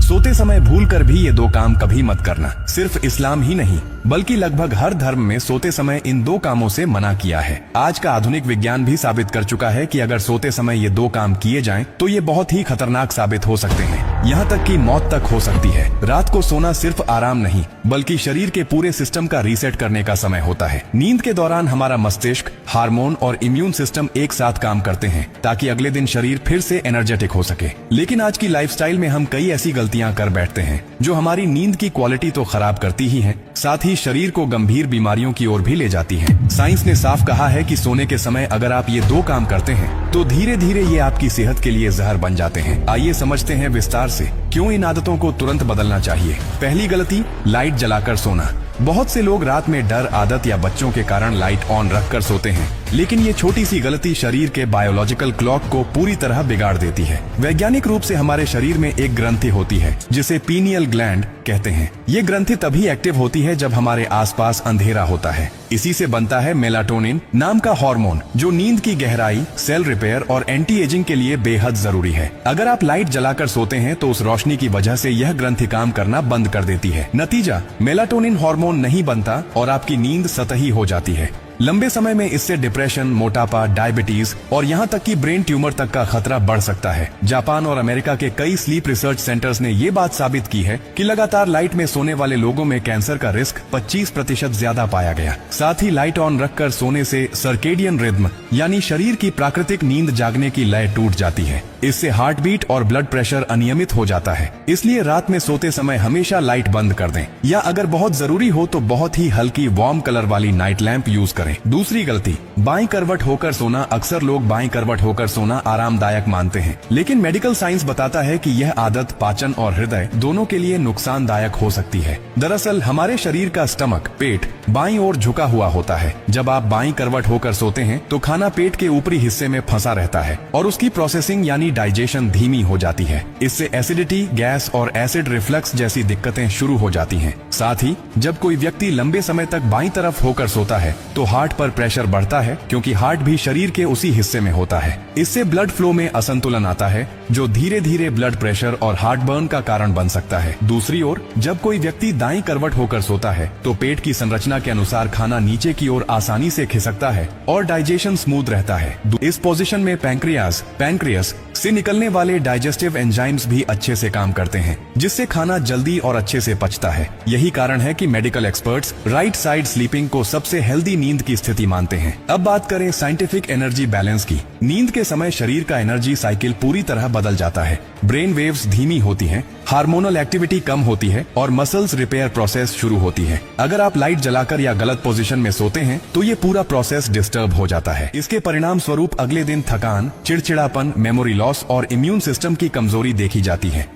सोते समय भूलकर भी ये दो काम कभी मत करना। सिर्फ इस्लाम ही नहीं बल्कि लगभग हर धर्म में सोते समय इन दो कामों से मना किया है। आज का आधुनिक विज्ञान भी साबित कर चुका है कि अगर सोते समय ये दो काम किए जाएं तो ये बहुत ही खतरनाक साबित हो सकते हैं, यहाँ तक कि मौत तक हो सकती है। रात को सोना सिर्फ आराम नहीं बल्कि शरीर के पूरे सिस्टम का रीसेट करने का समय होता है। नींद के दौरान हमारा मस्तिष्क, हार्मोन और इम्यून सिस्टम एक साथ काम करते हैं ताकि अगले दिन शरीर फिर से एनर्जेटिक हो सके। लेकिन आज की लाइफस्टाइल में हम कई ऐसी गलतियां कर बैठते हैं जो हमारी नींद की क्वालिटी तो खराब करती ही है, साथ ही शरीर को गंभीर बीमारियों की ओर भी ले जाती है। साइंस ने साफ कहा है कि सोने के समय अगर आप ये दो काम करते हैं तो धीरे धीरे ये आपकी सेहत के लिए जहर बन जाते हैं। आइए समझते हैं विस्तार से क्यों इन आदतों को तुरंत बदलना चाहिए। पहली गलती, लाइट जलाकर सोना। बहुत से लोग रात में डर, आदत या बच्चों के कारण लाइट ऑन रखकर सोते हैं, लेकिन ये छोटी सी गलती शरीर के बायोलॉजिकल क्लॉक को पूरी तरह बिगाड़ देती है। वैज्ञानिक रूप से हमारे शरीर में एक ग्रंथि होती है जिसे पीनियल ग्लैंड कहते हैं। ये ग्रंथि तभी एक्टिव होती है जब हमारे आसपास अंधेरा होता है। इसी से बनता है मेलाटोनिन नाम का हार्मोन, जो नींद की गहराई, सेल रिपेयर और एंटी एजिंग के लिए बेहद जरूरी है। अगर आप लाइट जलाकर सोते हैं तो उस रोशनी की वजह से यह ग्रंथि काम करना बंद कर देती है। नतीजा, मेलाटोनिन हार्मोन नहीं बनता और आपकी नींद सतही हो जाती है। लंबे समय में इससे डिप्रेशन, मोटापा, डायबिटीज और यहाँ तक कि ब्रेन ट्यूमर तक का खतरा बढ़ सकता है। जापान और अमेरिका के कई स्लीप रिसर्च सेंटर्स ने ये बात साबित की है कि लगातार लाइट में सोने वाले लोगों में कैंसर का रिस्क 25% ज्यादा पाया गया। साथ ही लाइट ऑन रखकर सोने से सर्केडियन रिद्म यानी शरीर की प्राकृतिक नींद जागने की लय टूट जाती है। इससे हार्ट बीट और ब्लड प्रेशर अनियमित हो जाता है। इसलिए रात में सोते समय हमेशा लाइट बंद कर दें, या अगर बहुत जरूरी हो तो बहुत ही हल्की वार्म कलर वाली नाइट लैंप यूज करें। दूसरी गलती, बाईं करवट होकर सोना। अक्सर लोग बाईं करवट होकर सोना आरामदायक मानते हैं, लेकिन मेडिकल साइंस बताता है कि यह आदत पाचन और हृदय दोनों के लिए नुकसानदायक हो सकती है। दरअसल हमारे शरीर का स्टमक, पेट बाईं ओर झुका हुआ होता है। जब आप बाईं करवट होकर सोते हैं तो खाना पेट के ऊपरी हिस्से में फंसा रहता है और उसकी प्रोसेसिंग यानी डाइजेशन धीमी हो जाती है। इससे एसिडिटी, गैस और एसिड रिफ्लक्स जैसी दिक्कतें शुरू हो जाती हैं। साथ ही जब कोई व्यक्ति लंबे समय तक बाईं तरफ होकर सोता है तो हार्ट पर प्रेशर बढ़ता है, क्योंकि हार्ट भी शरीर के उसी हिस्से में होता है। इससे ब्लड फ्लो में असंतुलन आता है जो धीरे धीरे ब्लड प्रेशर और हार्ट बर्न का कारण बन सकता है। दूसरी ओर जब कोई व्यक्ति दाईं करवट होकर सोता है तो पेट की संरचना के अनुसार खाना नीचे की ओर आसानी से खिसकता है और डाइजेशन स्मूथ रहता है। इस पोजीशन में पैंक्रियास से निकलने वाले डाइजेस्टिव एंजाइम्स भी अच्छे से काम करते हैं, जिससे खाना जल्दी और अच्छे से पचता है। यही कारण है कि medical experts right side sleeping को सबसे हेल्दी नींद की स्थिति मानते हैं। अब बात करें साइंटिफिक एनर्जी बैलेंस की। नींद के समय शरीर का एनर्जी साइकिल पूरी तरह बदल जाता है। ब्रेन वेव्स धीमी होती हैं, हार्मोनल एक्टिविटी कम होती है और मसल्स रिपेयर प्रोसेस शुरू होती है। अगर आप लाइट जलाकर या गलत पोजीशन में सोते हैं तो ये पूरा प्रोसेस डिस्टर्ब हो जाता है। इसके परिणाम स्वरूप अगले दिन थकान, चिड़चिड़ापन, मेमोरी लॉस और इम्यून सिस्टम की कमजोरी देखी जाती है।